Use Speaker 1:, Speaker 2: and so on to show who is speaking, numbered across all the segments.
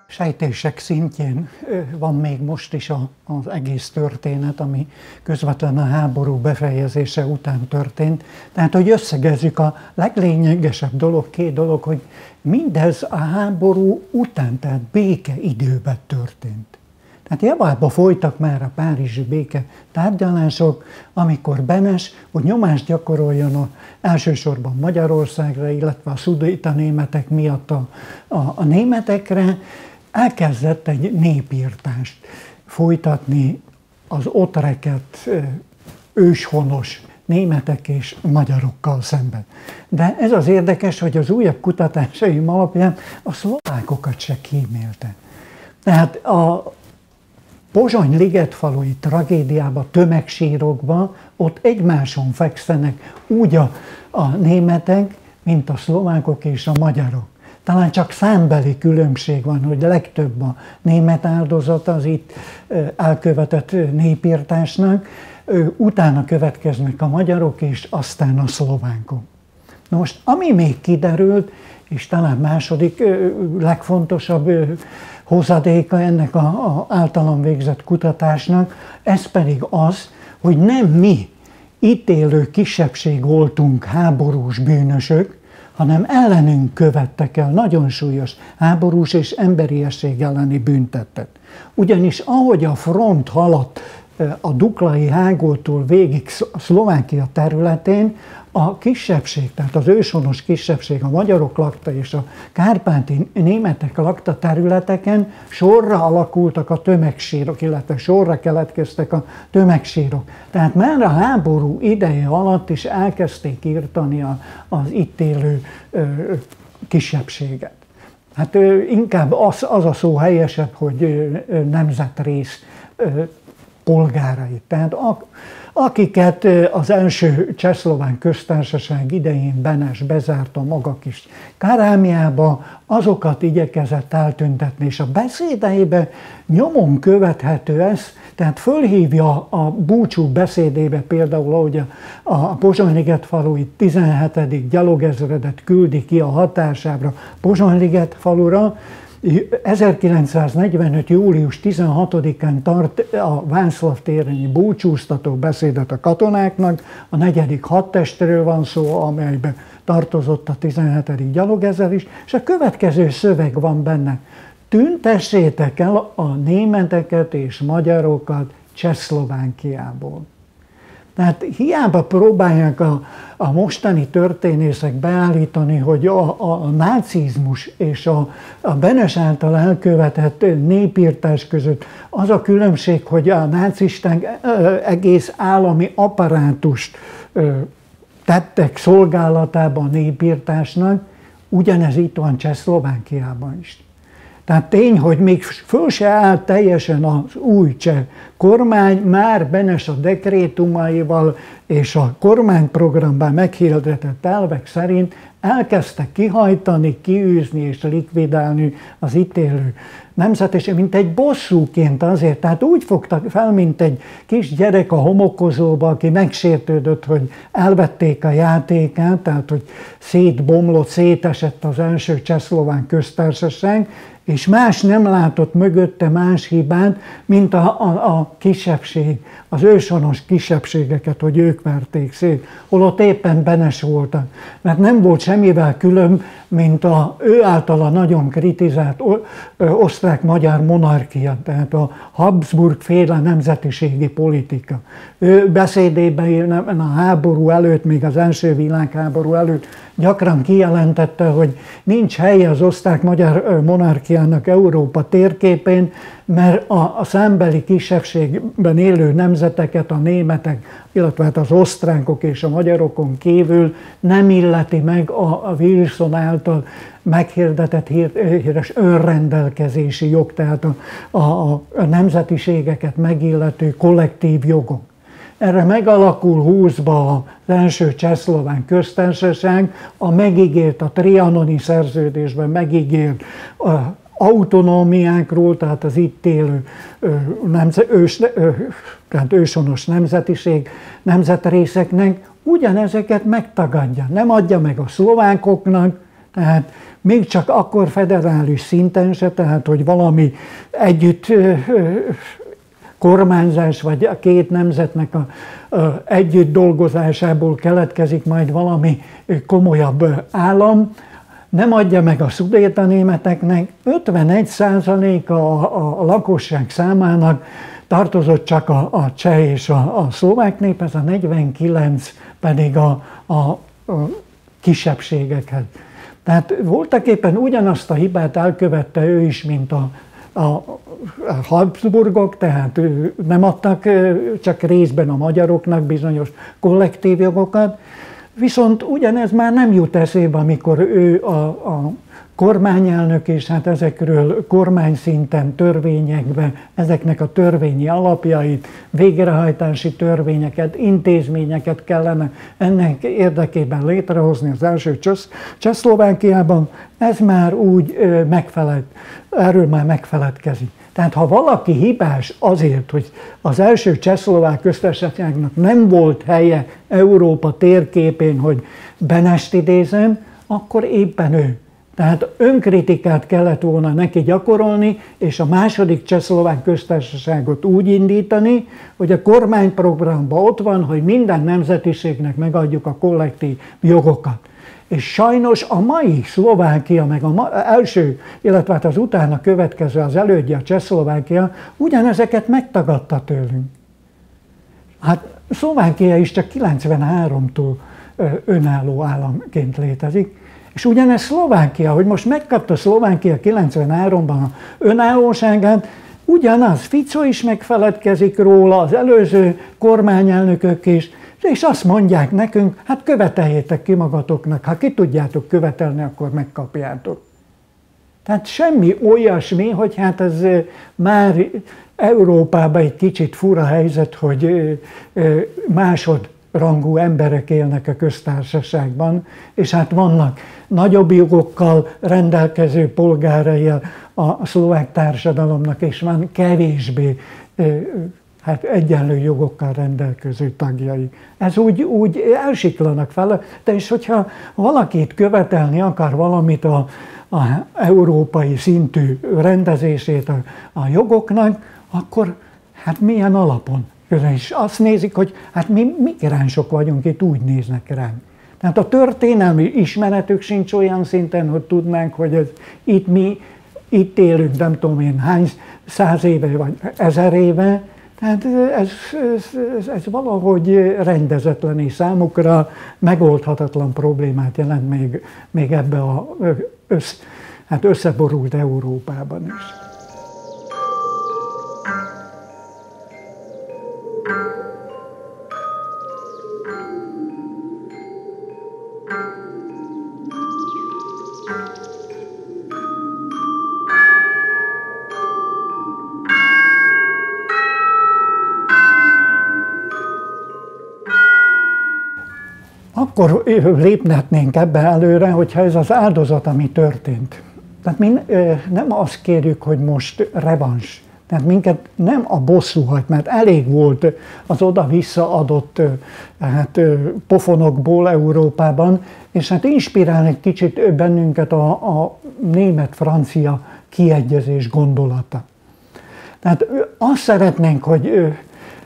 Speaker 1: Sejtések szintjén van még most is az egész történet, ami közvetlenül a háború befejezése után történt. Tehát, hogy összegezzük, a leglényegesebb dolog, két dolog, hogy mindez a háború után, tehát béke időben történt. Tehát javába folytak már a párizsi béke tárgyalások, amikor Benes, hogy nyomást gyakoroljon elsősorban Magyarországra, illetve a szudéta németek miatt a németekre, elkezdett egy népírtást folytatni az ott rekedt őshonos németek és magyarokkal szemben. De ez az érdekes, hogy az újabb kutatásaim alapján a szlovákokat se kímélte. Tehát a Pozsony-ligetfalui tragédiában, tömegsírokban ott egymáson fekszenek úgy a németek, mint a szlovákok és a magyarok. Talán csak számbeli különbség van, hogy legtöbb a német áldozat az itt elkövetett népírtásnak, utána következnek a magyarok és aztán a szlovákok. Na most, ami még kiderült, és talán második legfontosabb hozadéka ennek az általam végzett kutatásnak, ez pedig az, hogy nem mi itt élő kisebbség voltunk háborús bűnösök, hanem ellenünk követtek el nagyon súlyos háborús és emberiesség elleni büntettet. Ugyanis ahogy a front haladt a Duklai hágótól végig Szlovákia területén, a kisebbség, tehát az őshonos kisebbség, a magyarok lakta és a kárpáti németek lakta területeken sorra alakultak a tömegsírok, illetve sorra keletkeztek a tömegsírok. Tehát már a háború ideje alatt is elkezdték írtani az itt élő kisebbséget. Hát inkább az a szó helyesebb, hogy nemzetrész polgárai. Tehát akiket az első csehszlovák köztársaság idején Benes bezárta maga kis Karámiába, azokat igyekezett eltüntetni, és a beszédeibe nyomon követhető ez, tehát fölhívja a búcsú beszédébe például, ahogy a Pozsony-ligetfalui 17. gyalogezredet küldi ki a határsábra Pozsony-ligetfalura, 1945. július 16-án tart a Václav téren búcsúztató beszédet a katonáknak, a 4. hadtestről van szó, amelyben tartozott a 17. gyalogezred is, és a következő szöveg van benne. Tüntessétek el a németeket és magyarokat Csehszlovákiából. Tehát hiába próbálják a mostani történészek beállítani, hogy a nácizmus és a Benes által elkövetett népírtás között az a különbség, hogy a nácisták egész állami apparátust tettek szolgálatába a népírtásnak, ugyanez itt van Csehszlovákiában is. Tehát tény, hogy még föl se állt teljesen az új cseh kormány, már Benes a dekrétumaival és a kormányprogramban meghirdetett elvek szerint elkezdte kihajtani, kiűzni és likvidálni az itt élő nemzetesség, mint egy bosszúként azért. Tehát úgy fogtak fel, mint egy kis gyerek a homokozóba, aki megsértődött, hogy elvették a játékát, tehát hogy szétbomlott, szétesett az első csehszlovák köztársaság, és más nem látott mögötte más hibát, mint a kisebbség, az őshonos kisebbségeket, hogy ők verték szét, holott éppen Benes voltak. Mert nem volt semmivel külön, mint ő általa nagyon kritizált osztrák-magyar monarchia, tehát a Habsburg-féle nemzetiségi politika. Ő beszédében a háború előtt, még az első világháború előtt gyakran kijelentette, hogy nincs helye az osztrák-magyar monarchiának Európa térképén, mert a számbeli kisebbségben élő nemzeteket, a németek, illetve hát az osztrákok és a magyarokon kívül nem illeti meg a Wilson által meghirdetett híres önrendelkezési jog, tehát a nemzetiségeket megillető kollektív jogok. erre megalakul 20-ba az első csehszlovák köztársaság, a megígért, a trianoni szerződésben megígért autonómiákról, tehát az itt élő tehát őshonos nemzetiség, nemzetrészeknek ugyanezeket megtagadja. Nem adja meg a szlovákoknak, tehát még csak akkor federális szinten se, tehát hogy valami együtt kormányzás, vagy a két nemzetnek a együtt dolgozásából keletkezik majd valami komolyabb állam, nem adja meg a szudétanémeteknek, 51% a lakosság számának tartozott csak a cseh és a szlovák néphez, a 49 pedig a kisebbségekhez. Tehát voltaképpen ugyanazt a hibát elkövette ő is, mint a Habsburgok, tehát nem adtak csak részben a magyaroknak bizonyos kollektív jogokat, viszont ugyanez már nem jut eszébe, amikor ő a kormányelnök, és hát ezekről kormányszinten, törvényekben, ezeknek a törvényi alapjait, végrehajtási törvényeket, intézményeket kellene ennek érdekében létrehozni az első Csehszlovákiában, ez már úgy erről már megfeledkezik. Tehát ha valaki hibás azért, hogy az első csehszlovák köztársaságnak nem volt helye Európa térképén, hogy Benest idézem, akkor éppen ő. Tehát önkritikát kellett volna neki gyakorolni, és a második csehszlovák köztársaságot úgy indítani, hogy a kormányprogramban ott van, hogy minden nemzetiségnek megadjuk a kollektív jogokat. És sajnos a mai Szlovákia, meg az első, illetve hát az utána következő, az elődje, a Csehszlovákia, ugyanezeket megtagadta tőlünk. Hát Szlovákia is csak 93-tól önálló államként létezik, és ugyanez Szlovákia, hogy most megkapta Szlovákia 93-ban a önállóságát, ugyanaz Fico is megfeledkezik róla, az előző kormányelnökök is, és azt mondják nekünk, hát követeljétek ki magatoknak, ha ki tudjátok követelni, akkor megkapjátok. Tehát semmi olyasmi, hogy hát ez már Európában egy kicsit fura helyzet, hogy másodrangú emberek élnek a köztársaságban, és hát vannak nagyobb jogokkal rendelkező polgárai a szlovák társadalomnak, és van kevésbé hát egyenlő jogokkal rendelkező tagjai. Ez úgy elsiklanak fel, és hogyha valakit követelni akar valamit a európai szintű rendezését a jogoknak, akkor hát milyen alapon? És azt nézik, hogy hát mi migránsok vagyunk, itt úgy néznek ránk. Tehát a történelmi ismeretük sincs olyan szinten, hogy tudnánk, hogy itt élünk, nem tudom én hány 100 éve vagy 1000 éve, tehát ez valahogy rendezetlen és számukra megoldhatatlan problémát jelent még ebbe a összeborult Európában is. Akkor léphetnénk ebbe előre, hogyha ez az áldozat, ami történt. Tehát mi nem azt kérjük, hogy most revans. Tehát minket nem a bosszú hajt, mert elég volt az oda-vissza adott pofonokból Európában, és hát inspirál egy kicsit bennünket a német-francia kiegyezés gondolata. Tehát azt szeretnénk, hogy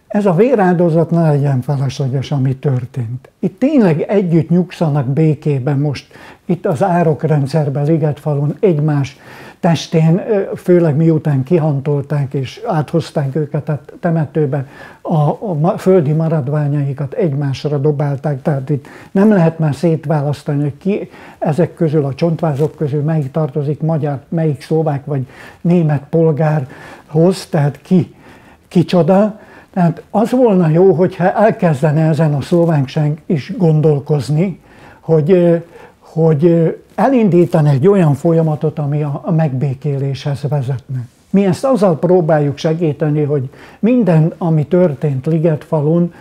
Speaker 1: ez a véráldozat ne legyen felesleges, ami történt. Itt tényleg együtt nyugszanak békében most, itt az árokrendszerben, Ligetfalun egymás testén, főleg miután kihantolták és áthozták őket a temetőbe, a földi maradványaikat egymásra dobálták, tehát itt nem lehet már szétválasztani, hogy ki ezek közül, a csontvázok közül melyik tartozik magyar, melyik szlovák vagy német polgárhoz, tehát kicsoda. Tehát az volna jó, hogyha elkezdene ezen a szlovánság is gondolkozni, hogy elindítani egy olyan folyamatot, ami a megbékéléshez vezetne. Mi ezt azzal próbáljuk segíteni, hogy minden, ami történt Ligetfalun,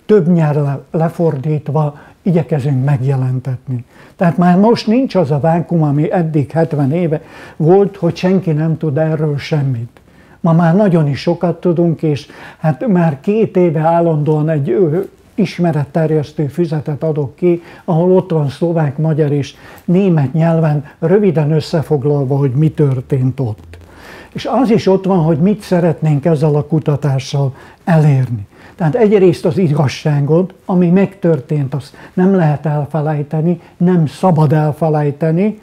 Speaker 1: több nyelvre lefordítva igyekezünk megjelentetni. Tehát már most nincs az a vákum, ami eddig 70 éve volt, hogy senki nem tud erről semmit. Ma már nagyon is sokat tudunk, és hát már 2 éve állandóan egy ismeretterjesztő füzetet adok ki, ahol ott van szlovák, magyar és német nyelven röviden összefoglalva, hogy mi történt ott. És az is ott van, hogy mit szeretnénk ezzel a kutatással elérni. Tehát egyrészt az igazságot, ami megtörtént, azt nem lehet elfelejteni, nem szabad elfelejteni,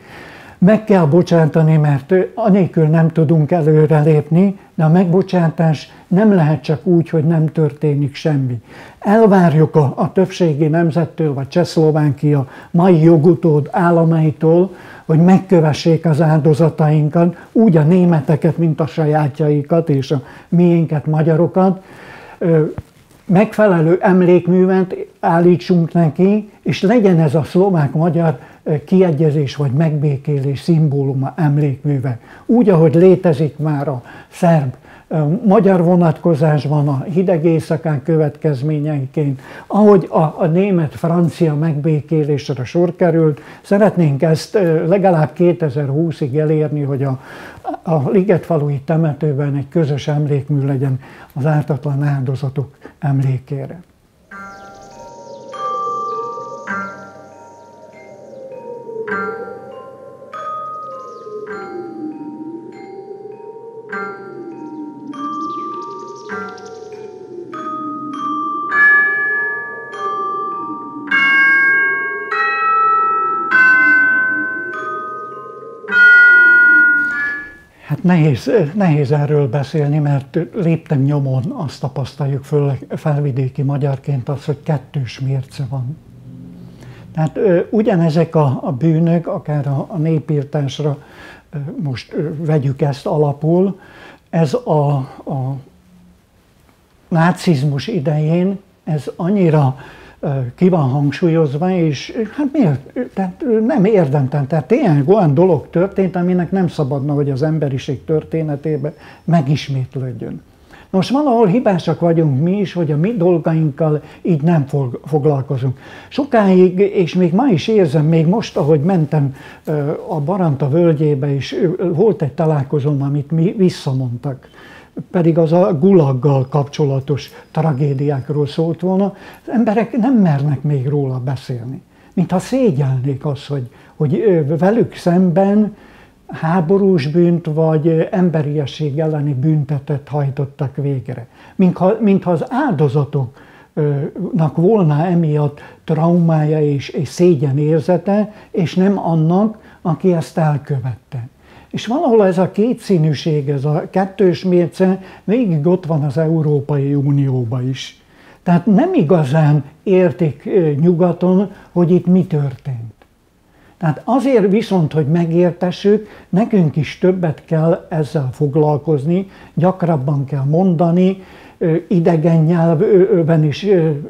Speaker 1: meg kell bocsátani, mert anélkül nem tudunk előrelépni, de a megbocsátás nem lehet csak úgy, hogy nem történik semmi. Elvárjuk a többségi nemzettől, vagy Csehszlovákia mai jogutód államaitól, hogy megkövessék az áldozatainkat, úgy a németeket, mint a sajátjaikat, és a miénket, magyarokat, megfelelő emlékművet állítsunk neki, és legyen ez a szlovák-magyar kiegyezés vagy megbékélés szimbóluma, emlékműve. Úgy, ahogy létezik már a szerb magyar vonatkozásban a hideg éjszakán következményeiként, ahogy a német-francia megbékélésre sor került, szeretnénk ezt legalább 2020-ig elérni, hogy a ligetfalui temetőben egy közös emlékmű legyen az ártatlan áldozatok emlékére. Hát nehéz erről beszélni, mert lépten nyomon azt tapasztaljuk föl felvidéki magyarként az, hogy kettős mérce van. Tehát ugyanezek a bűnök, akár a népirtásra, most vegyük ezt alapul, ez a nácizmus idején ez annyira ki van hangsúlyozva, és hát miért? Tehát nem érdemtelen. Tehát tényleg olyan dolog történt, aminek nem szabadna, hogy az emberiség történetében megismétlődjön. Most valahol hibásak vagyunk mi is, hogy a mi dolgainkkal így nem foglalkozunk. Sokáig, és még ma is érzem, még most, ahogy mentem a Baranta völgyébe is, volt egy találkozóm, amit mi visszamondtak. Pedig az a gulaggal kapcsolatos tragédiákról szólt volna, az emberek nem mernek még róla beszélni. Mintha szégyelnék azt, hogy velük szemben háborús bűnt vagy emberiesség elleni büntetet hajtottak végre. Mintha az áldozatoknak volna emiatt traumája és szégyenérzete, és nem annak, aki ezt elkövette. És valahol ez a kétszínűség, ez a kettős mérce végig ott van az Európai Unióban is. Tehát nem igazán értik nyugaton, hogy itt mi történt. Tehát azért viszont, hogy megértessük, nekünk is többet kell ezzel foglalkozni, gyakrabban kell mondani, idegen nyelvben is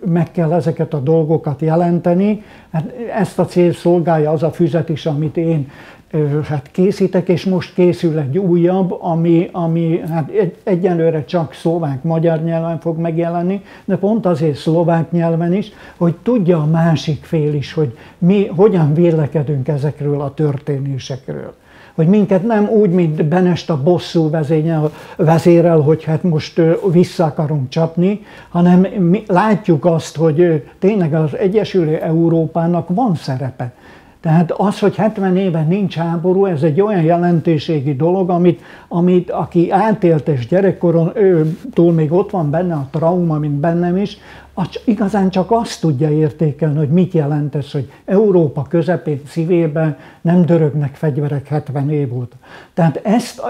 Speaker 1: meg kell ezeket a dolgokat jelenteni. Hát ezt a célt szolgálja az a füzet is, amit én hát készítek, és most készül egy újabb, ami hát egyelőre csak szlovák-magyar nyelven fog megjelenni, de pont azért szlovák nyelven is, hogy tudja a másik fél is, hogy mi hogyan vélekedünk ezekről a történésekről. Hogy minket nem úgy, mint Benest a bosszú vezérel, hogy hát most vissza akarunk csapni, hanem mi látjuk azt, hogy tényleg az Egyesülő Európának van szerepe. Tehát az, hogy 70 éve nincs háború, ez egy olyan jelentőségi dolog, amit aki átélt és gyerekkoron, őtől még ott van benne a trauma, mint bennem is, igazán csak azt tudja értékelni, hogy mit jelent ez, hogy Európa közepén, szívében nem dörögnek fegyverek 70 év óta. Tehát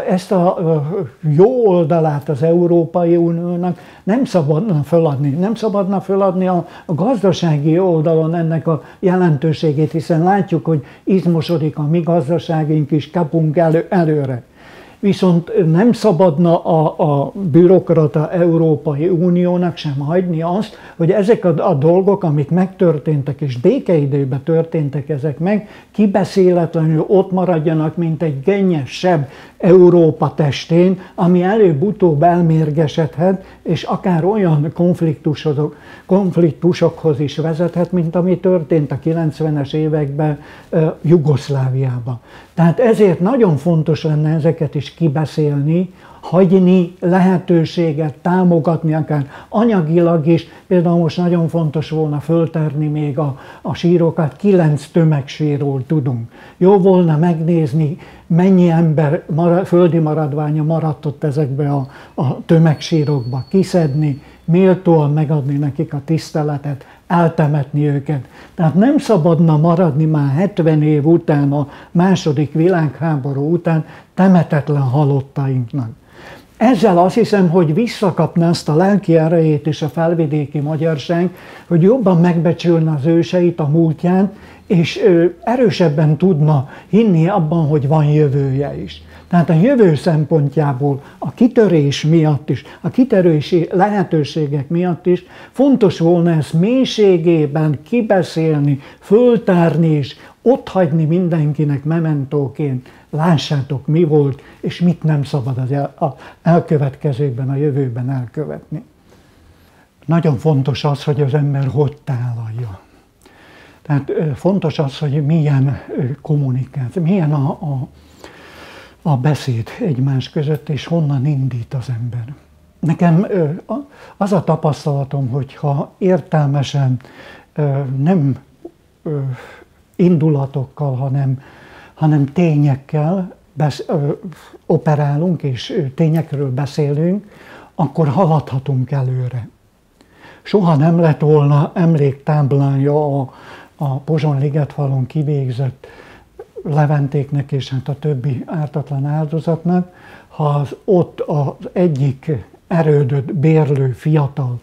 Speaker 1: ezt a jó oldalát az Európai Uniónak nem szabadna föladni. Nem szabadna föladni a gazdasági oldalon ennek a jelentőségét, hiszen látjuk, hogy izmosodik a mi gazdaságunk is, kapunk előre. viszont nem szabadna a bürokrata Európai Uniónak sem hagyni azt, hogy ezek a dolgok, amik megtörténtek, és békeidőben történtek ezek meg, kibeszéletlenül ott maradjanak, mint egy gennyes seb Európa testén, ami előbb-utóbb elmérgesedhet, és akár olyan konfliktusokhoz is vezethet, mint ami történt a 90-es években Jugoszláviában. Tehát ezért nagyon fontos lenne ezeket is kibeszélni, hagyni lehetőséget, támogatni akár anyagilag is. Például most nagyon fontos volna föltárni még a sírokat, 9 tömegsírról tudunk. Jó volna megnézni, mennyi ember földi maradványa maradt ott ezekbe a tömegsírokba, kiszedni, méltóan megadni nekik a tiszteletet, eltemetni őket. Tehát nem szabadna maradni már 70 év után, a második világháború után temetetlen halottainknak. Ezzel azt hiszem, hogy visszakapná azt a lelki erejét és a felvidéki magyarság, hogy jobban megbecsülne az őseit, a múltját, és erősebben tudna hinni abban, hogy van jövője is. Tehát a jövő szempontjából, a kitörés miatt is, a kitörési lehetőségek miatt is fontos volna ezt mélységében kibeszélni, föltárni és otthagyni mindenkinek mementóként. Lássátok, mi volt, és mit nem szabad az elkövetkezőkben, a jövőben elkövetni. Nagyon fontos az, hogy az ember hogy tálalja. Tehát fontos az, hogy milyen kommunikáció, milyen a beszéd egymás között, és honnan indít az ember. Nekem az a tapasztalatom, hogy ha értelmesen, nem indulatokkal, hanem tényekkel operálunk, és tényekről beszélünk, akkor haladhatunk előre. Soha nem lett volna emléktáblánja a Pozsony-ligetfalon kivégzett Leventéknek és hát a többi ártatlan áldozatnak, ha ott az egyik erődöt bérlő fiatal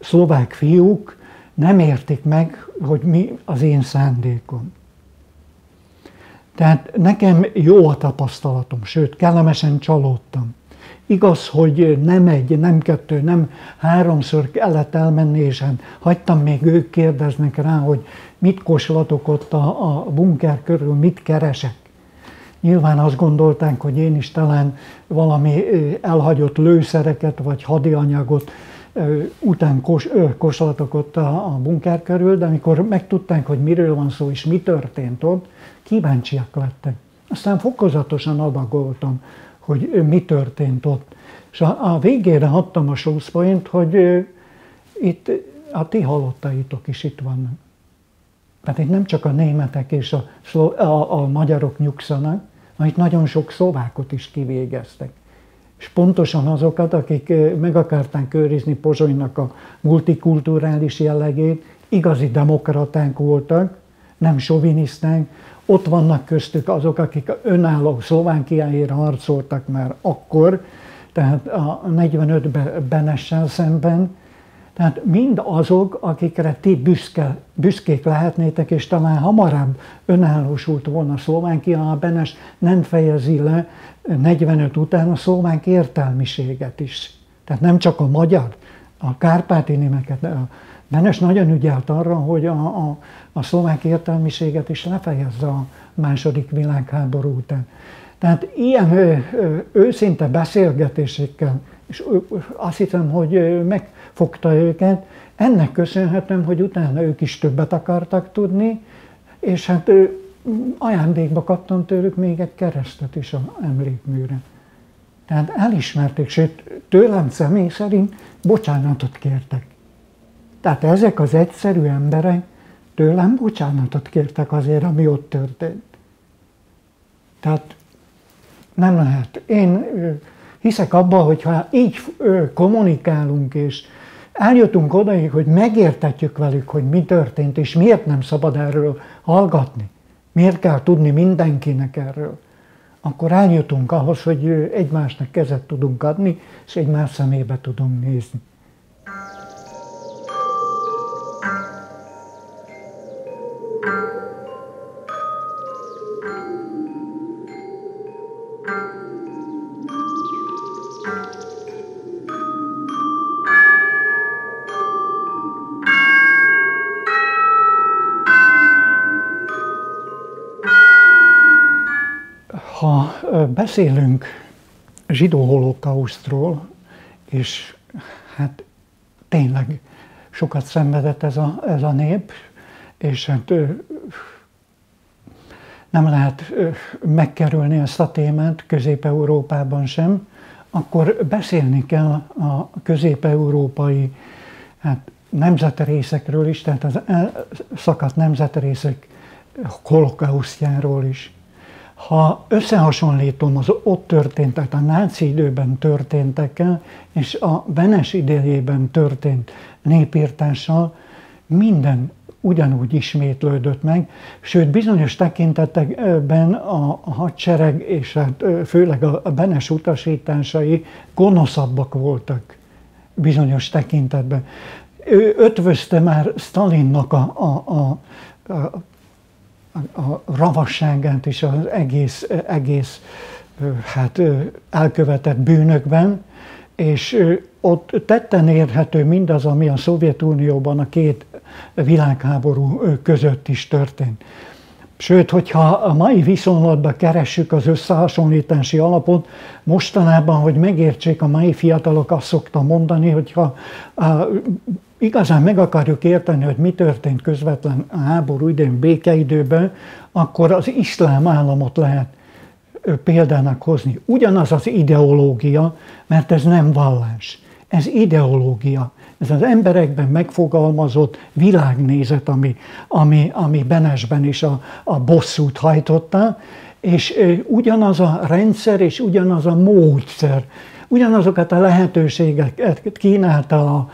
Speaker 1: szlovák fiúk nem értik meg, hogy mi az én szándékom. Tehát nekem jó a tapasztalatom, sőt, kellemesen csalódtam. Igaz, hogy nem egy, nem kettő, nem 3-szor kellett elmenni, és hát hagytam, még ők kérdeznek rá, hogy mit koslatok ott a bunker körül, mit keresek. Nyilván azt gondolták, hogy én is talán valami elhagyott lőszereket vagy hadianyagot után koslatok ott a bunker körül, de amikor megtudták, hogy miről van szó és mi történt ott, kíváncsiak lettek. Aztán fokozatosan adagoltam, hogy mi történt ott. És a végére adtam a slusszpoint, hogy itt a ti halottaitok is itt vannak. Tehát itt nem csak a németek és a magyarok nyugszanak, hanem itt nagyon sok szlovákot is kivégeztek. És pontosan azokat, akik meg akarták őrizni Pozsonynak a multikulturális jellegét, igazi demokraták voltak, nem soviniszták. Ott vannak köztük azok, akik önálló Szlovákiáért harcoltak már akkor, tehát a 45-ben Benessel szemben. Tehát mind azok, akikre ti büszkék lehetnétek, és talán hamarabb önállósult volna Szlovákia, ha Benes nem fejezi le 45 után a szlovák értelmiséget is. Tehát nem csak a magyar, a kárpáti némeket. Benes nagyon ügyelt arra, hogy a szlovák értelmiséget is lefejezze a második világháború után. Tehát ilyen őszinte beszélgetésekkel, és azt hiszem, hogy megfogta őket, ennek köszönhetem, hogy utána ők is többet akartak tudni, és hát ajándékba kaptam tőlük még egy keresztet is az emlékműre. Tehát elismerték, sőt tőlem személy szerint bocsánatot kértek. Tehát ezek az egyszerű emberek tőlem bocsánatot kértek azért, ami ott történt. Tehát nem lehet. Én hiszek abban, hogy ha így kommunikálunk, és eljutunk odaig, hogy megértetjük velük, hogy mi történt, és miért nem szabad erről hallgatni, miért kell tudni mindenkinek erről, akkor eljutunk ahhoz, hogy egymásnak kezet tudunk adni, és egymás szemébe tudunk nézni. Ha beszélünk zsidó holokausztról, és hát tényleg sokat szenvedett ez a nép, és hát nem lehet megkerülni ezt a témát Közép-Európában sem, akkor beszélni kell a közép-európai nemzetrészekről is, tehát az szakadt nemzetrészek holokausztjáról is. Ha összehasonlítom az ott történtek, a náci időben történtekkel, és a Benes idejében történt népirtással, minden ugyanúgy ismétlődött meg, sőt bizonyos tekintetekben a hadsereg és hát főleg a Benes utasításai gonoszabbak voltak bizonyos tekintetben. Ő ötvözte már Sztalinnak a ravasságát is az egész hát, elkövetett bűnökben, és ott tetten érhető mindaz, ami a Szovjetunióban a két világháború között is történt. Sőt, hogyha a mai viszonylatban keressük az összehasonlítási alapot, mostanában, hogy megértsék a mai fiatalok, azt szoktam mondani, hogyha igazán meg akarjuk érteni, hogy mi történt közvetlen a háború idején, békeidőben, akkor az iszlám államot lehet példának hozni. Ugyanaz az ideológia, mert ez nem vallás, ez ideológia. Ez az emberekben megfogalmazott világnézet, ami Benesben is a bosszút hajtotta, és ugyanaz a rendszer és ugyanaz a módszer, ugyanazokat a lehetőségeket kínálta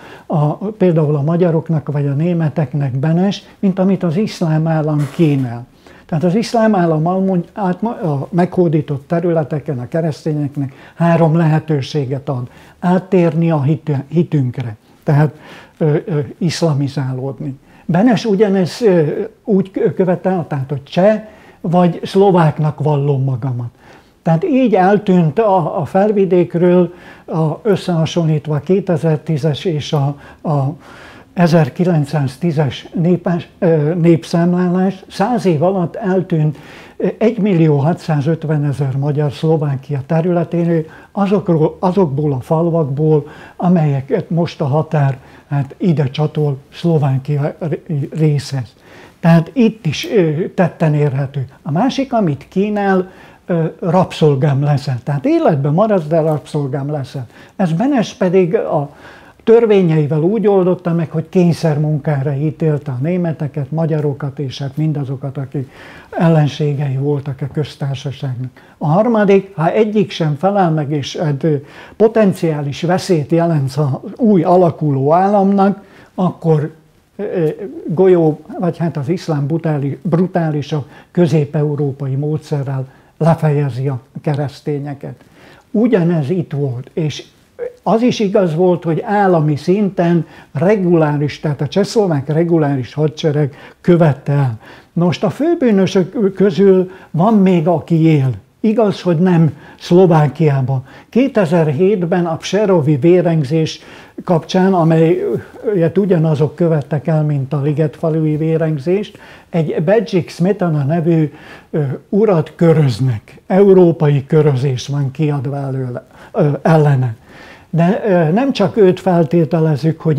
Speaker 1: például a magyaroknak vagy a németeknek Benes, mint amit az iszlám állam kínál. Tehát az iszlám állam a meghódított területeken a keresztényeknek 3 lehetőséget ad. Áttérni a hitünkre, tehát iszlamizálódni. Benes ugyanez úgy követel, tehát hogy cseh vagy szlováknak vallom magamat. Tehát így eltűnt a felvidékről, összehasonlítva a 2010-es és a 1910-es népszámlálás, 100 év alatt eltűnt 1.650.000 magyar Szlovákia területéről, azokból a falvakból, amelyeket most a határ ide csatol Szlovákia részhez. Tehát itt is tetten érhető. A másik, amit kínál, rabszolgám leszel. Tehát életben maradsz, de rabszolgám leszel. Ez Benes pedig a törvényeivel úgy oldotta meg, hogy kényszermunkára ítélte a németeket, magyarokat és hát mindazokat, akik ellenségei voltak a köztársaságnak. A harmadik, ha egyik sem felel meg és potenciális veszélyt jelent az új alakuló államnak, akkor golyó, vagy hát az iszlám brutálisabb közép-európai módszerrel lefejezi a keresztényeket. Ugyanez itt volt, és az is igaz volt, hogy állami szinten reguláris, tehát a csehszlovák reguláris hadsereg követte el. Most a főbűnösök közül van még, aki él. Igaz, hogy nem Szlovákiában. 2007-ben a Pserovi vérengzés kapcsán, amelyet ugyanazok követtek el, mint a ligetfalui vérengzést, egy Bedřich Smetana nevű urat köröznek. Európai körözés van kiadva ellene. De nem csak őt feltételezzük, hogy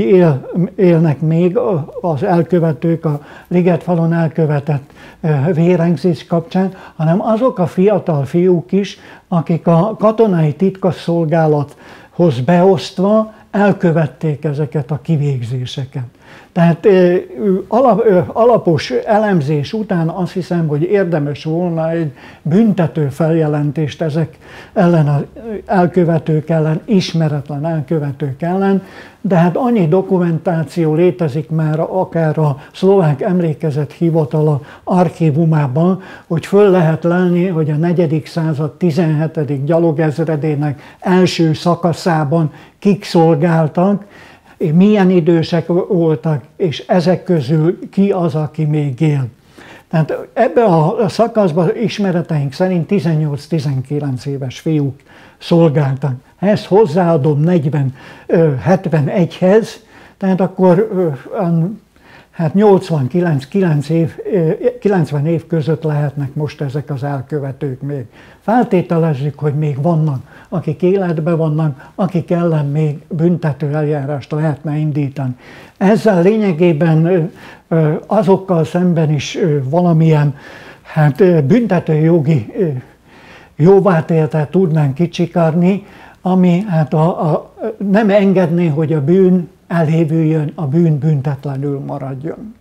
Speaker 1: élnek még az elkövetők a ligetfalon elkövetett vérengzés kapcsán, hanem azok a fiatal fiúk is, akik a katonai titkosszolgálathoz beosztva elkövették ezeket a kivégzéseket. Tehát alapos elemzés után azt hiszem, hogy érdemes volna egy büntető feljelentést ezek ellen az elkövetők ellen, ismeretlen elkövetők ellen, de hát annyi dokumentáció létezik már akár a Szlovák Emlékezet Hivatala archívumában, hogy föl lehet lelni, hogy a 4. század 17. gyalogezredének első szakaszában kik szolgáltak, milyen idősek voltak, és ezek közül ki az, aki még él. Tehát ebben a szakaszban ismereteink szerint 18-19 éves fiúk szolgáltak. Ezt hozzáadom 71-hez, tehát akkor Hát 90 év között lehetnek most ezek az elkövetők még. Feltételezzük, hogy még vannak, akik életben vannak, akik ellen még büntető eljárást lehetne indítani. Ezzel lényegében azokkal szemben is valamilyen büntetőjogi jóvátételt tudnánk kicsikarni, ami nem engedné, hogy a bűn elévüljön, a bűn büntetlenül maradjon.